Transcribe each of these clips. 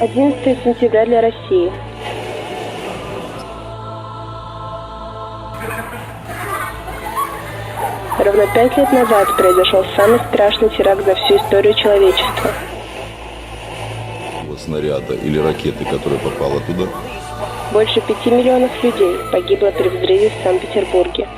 11 сентября для России. Ровно 5 лет назад произошел самый страшный теракт за всю историю человечества. Снаряда или ракеты, которая попала туда. Больше 5 миллионов людей погибло при взрыве в Санкт-Петербурге.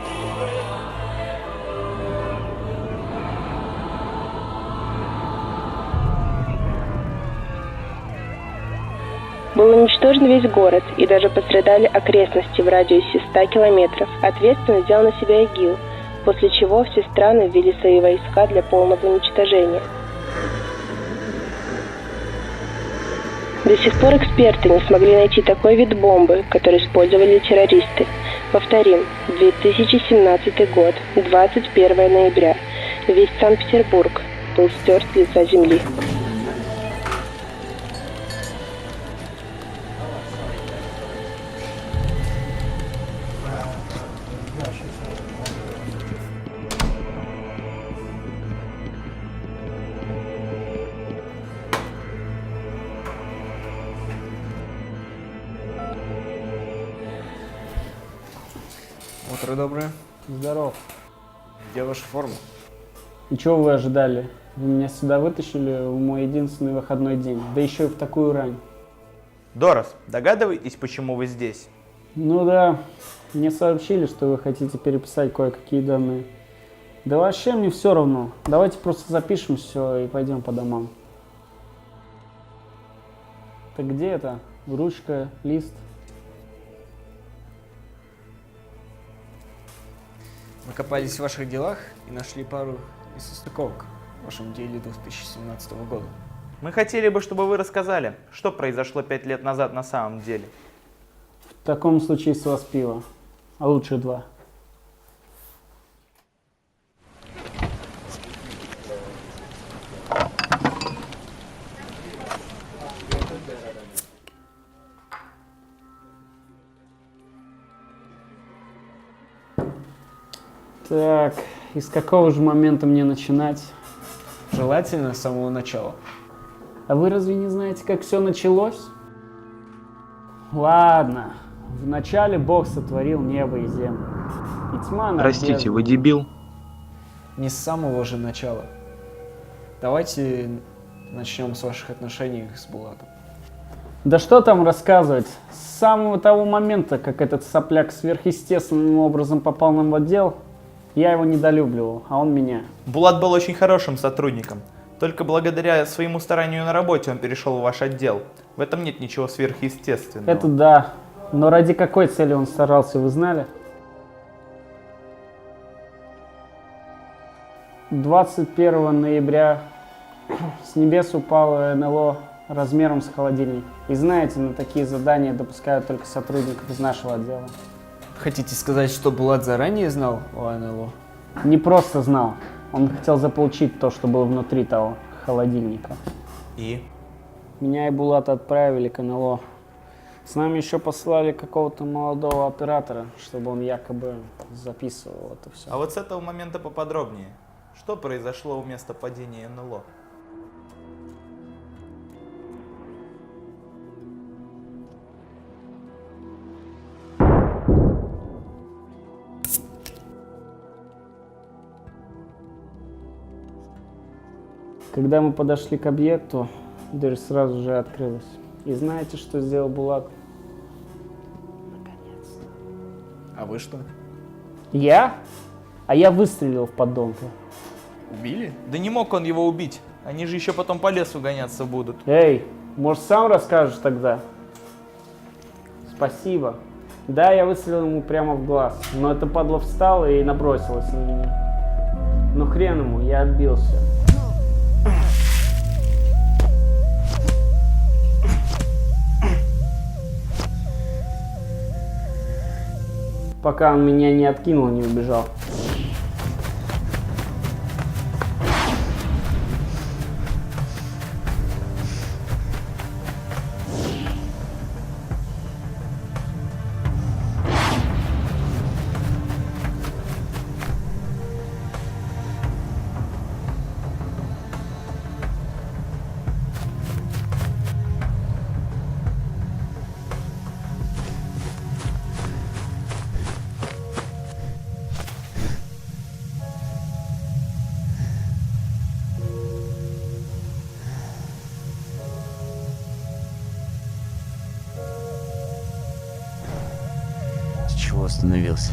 Был уничтожен весь город, и даже пострадали окрестности в радиусе 100 километров. Ответственность взял на себя ИГИЛ, после чего все страны ввели свои войска для полного уничтожения. До сих пор эксперты не смогли найти такой вид бомбы, который использовали террористы. Повторим, 2017 год, 21 ноября. Весь Санкт-Петербург был стерт с лица земли. Утро доброе. Здоров. Где ваша форма? И чего вы ожидали? Вы меня сюда вытащили в мой единственный выходной день, да еще и в такую рань. Дорос, догадываетесь, почему вы здесь? Ну да, мне сообщили, что вы хотите переписать кое-какие данные. Да вообще мне все равно. Давайте просто запишем все и пойдем по домам. Так где это? Ручка, лист? Мы копались в ваших делах и нашли пару несостыковок в вашем деле 2017 года. Мы хотели бы, чтобы вы рассказали, что произошло 5 лет назад на самом деле. В таком случае с вас пиво, а лучше 2. Так, и с какого же момента мне начинать? Желательно с самого начала. А вы разве не знаете, как все началось? Ладно, вначале Бог сотворил небо и землю. И тьма над Простите, бездной. вы дебил? Не с самого же начала. Давайте начнем с ваших отношений с Булатом. Да что там рассказывать? С самого того момента, как этот сопляк сверхъестественным образом попал нам в отдел, я его недолюбливал, а он меня. Булат был очень хорошим сотрудником. Только благодаря своему старанию на работе он перешел в ваш отдел. В этом нет ничего сверхъестественного. Это да, но ради какой цели он старался, вы знали? 21 ноября с небес упало НЛО размером с холодильник. И знаете, на такие задания допускают только сотрудников из нашего отдела. Хотите сказать, что Булат заранее знал о НЛО? Не просто знал, он хотел заполучить то, что было внутри того холодильника. И? Меня и Булата отправили к НЛО. С нами еще послали какого-то молодого оператора, чтобы он якобы записывал это все. А вот с этого момента поподробнее. Что произошло у места падения НЛО? Когда мы подошли к объекту, дверь сразу же открылась. И знаете, что сделал Булат? Наконец-то. А вы что? Я? А я выстрелил в подонка. Убили? Да не мог он его убить. Они же еще потом по лесу гоняться будут. Эй, может, сам расскажешь тогда? Спасибо. Да, я выстрелил ему прямо в глаз, но это падла встала и набросилась на меня. Ну хрен ему, я отбился. Пока он меня не откинул, не убежал. остановился.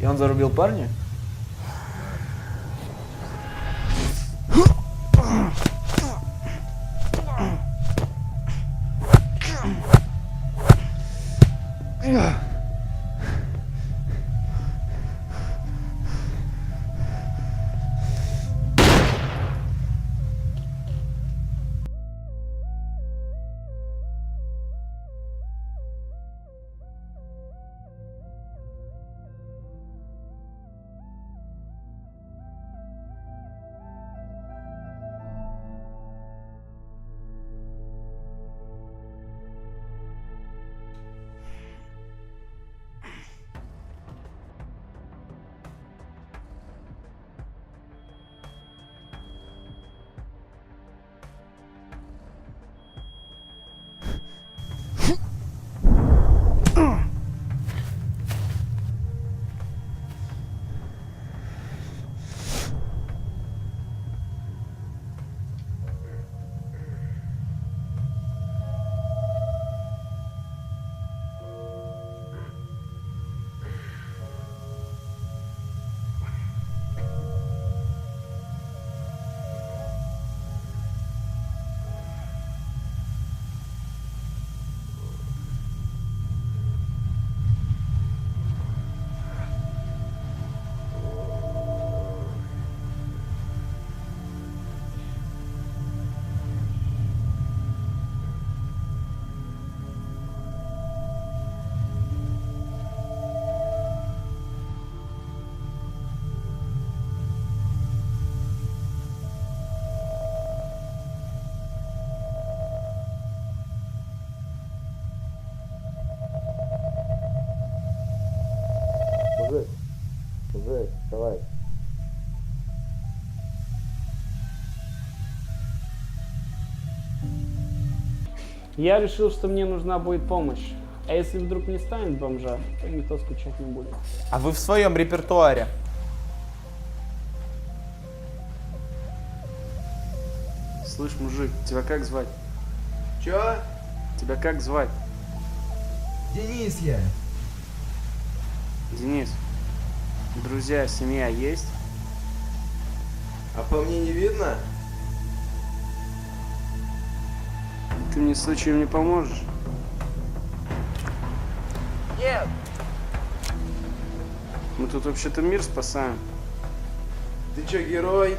И он зарубил парня? Мужик, давай. Я решил, что мне нужна будет помощь. А если вдруг не станет бомжа, то никто скучать не будет. А вы в своем репертуаре? Слышь, мужик, тебя как звать? Чё? Тебя как звать? Денис я. Денис, друзья, семья есть? А по мне не видно? Ты мне случаем не поможешь? Нет. Мы тут вообще-то мир спасаем. Ты чё, герой?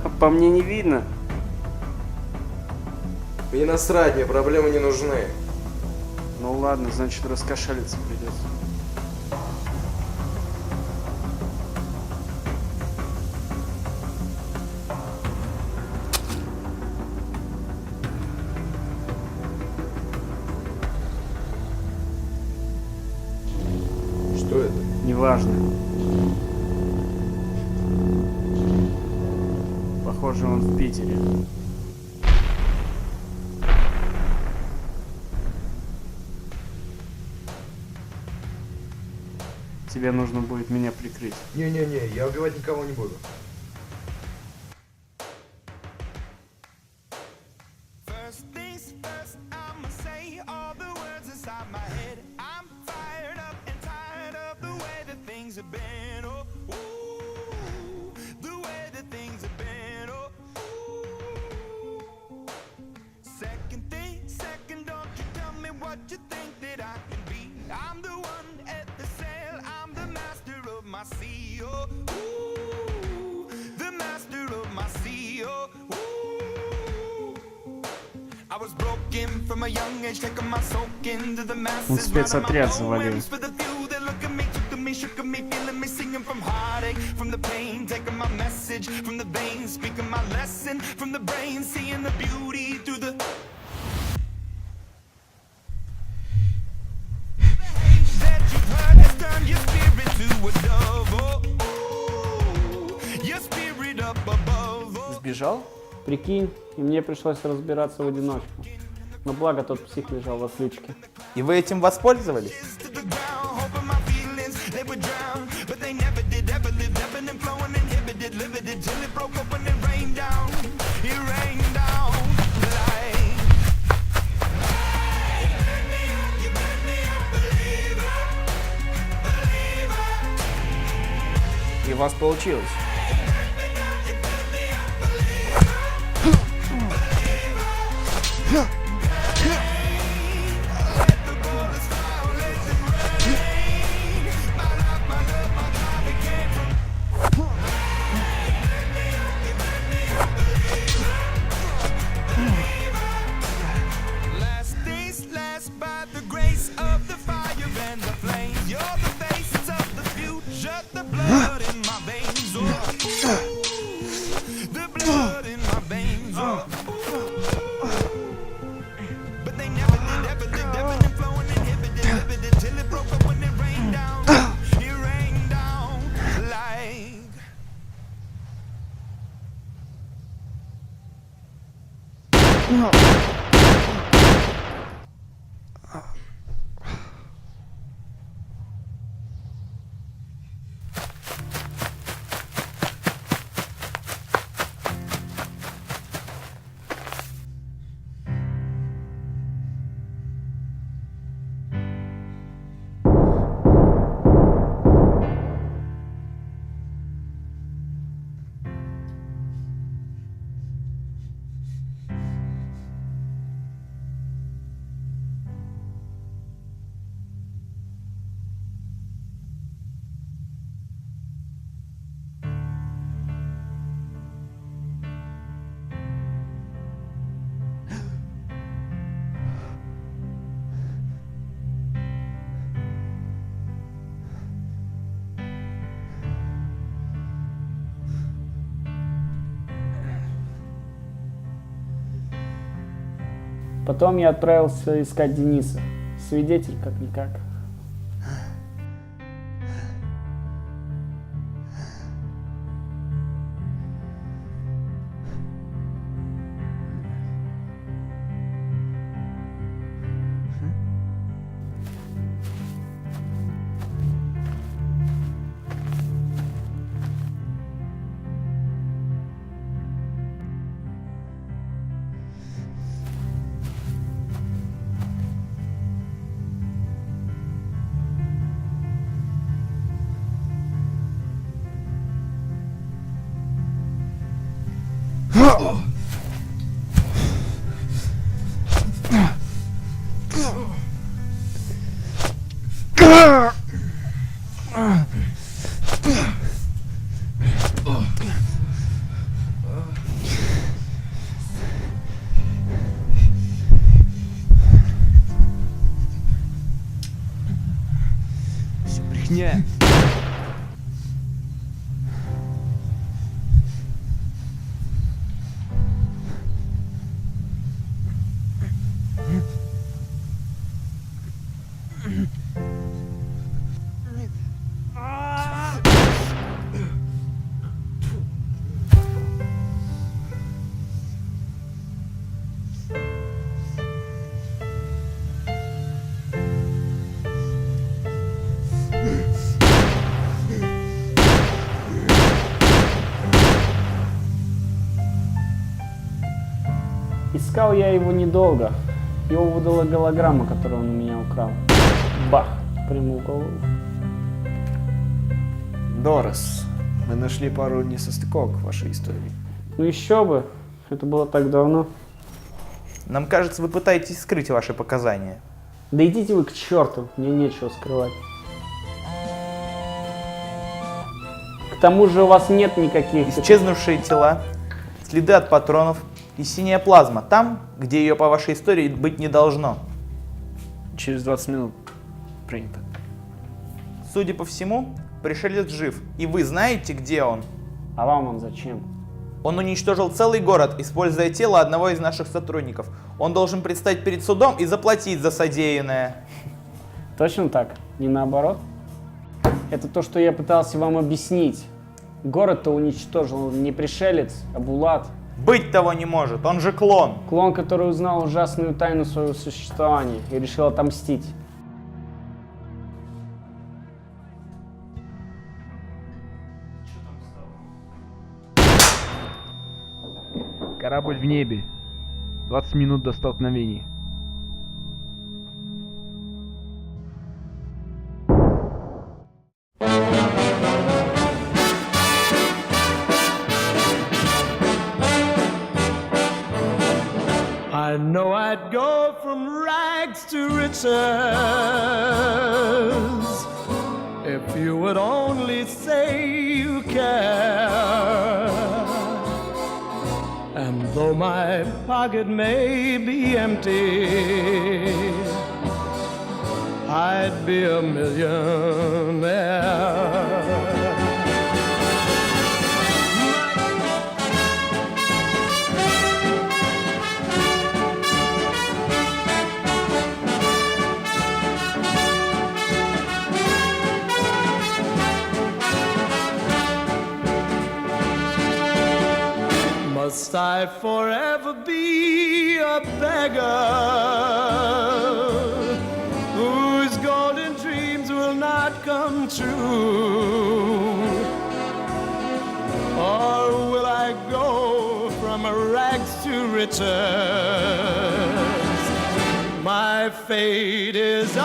А по мне не видно. Мне насрать, мне проблемы не нужны. Ну ладно, значит раскошелиться придется. Что это? Неважно. Похоже, он в Питере. Тебе нужно будет меня прикрыть. Не-не-не, я убивать никого не буду. First things first, I'ma say all the words inside my head. I'm fired up and tired of the way that things have been. Oh, ooh, the way that things have been. Oh, ooh. Second thing, second, don't you tell me what you think that I can be. I'm the one at the sail, I'm the master of my sea. Oh, ooh, the master of my sea. Oh, ooh. I was broken from a young age, taking my soak into the masses. Спецотряд завалил. For the few that look at me, took to me, shook at me, feeling me, singing from heartache, from the pain, taking my message from the veins, speaking my lesson from the brain, seeing the beauty through the that you've heard has turned your spirit to a dove. Oh, ooh, your spirit up above. Oh. Сбежал? Прикинь, и мне пришлось разбираться в одиночку. Но благо тот псих лежал в отключке. И вы этим воспользовались? To the ground, hoping my feelings they would drown, but they never did. Ever lived, ebbing and flowing, inhibited, limited, till it broke open and rained down. It rained down like. You made me a believer, believer. И у вас получилось. Last days last by the grace of the fire and the flames. You're the face of the future, the blood in my veins. Oh, the blood in my veins. Oh, but they never did, ever lived, ever been flowing, inhibited, limited, till it broke up when it rained down. It rained down like. Потом я отправился искать Дениса. Свидетель как-никак. Не. Искал я его недолго. Его выдала голограмма, которую он у меня украл. Бах! Прямо в голову. Дорос, мы нашли пару несостыковок в вашей истории. Ну еще бы, это было так давно. Нам кажется, вы пытаетесь скрыть ваши показания. Да идите вы к черту, мне нечего скрывать. К тому же у вас нет никаких... Исчезнувшие тела, следы от патронов и синяя плазма там, где ее по вашей истории быть не должно. Через 20 минут. Принято. Судя по всему, пришелец жив, и вы знаете, где он. А вам он зачем? Он уничтожил целый город, используя тело одного из наших сотрудников. Он должен предстать перед судом и заплатить за содеянное. Точно так, не наоборот? Это то, что я пытался вам объяснить. Город-то уничтожил не пришелец, а Булат. Быть того не может, он же клон. Клон, который узнал ужасную тайну своего существования и решил отомстить. Корабль в небе. 20 минут до столкновения. I know I'd go from rags to riches if you would only say you care. And though my pocket may be empty, I'd be a millionaire. Must I forever be a beggar whose golden dreams will not come true? Or will I go from rags to riches? My fate is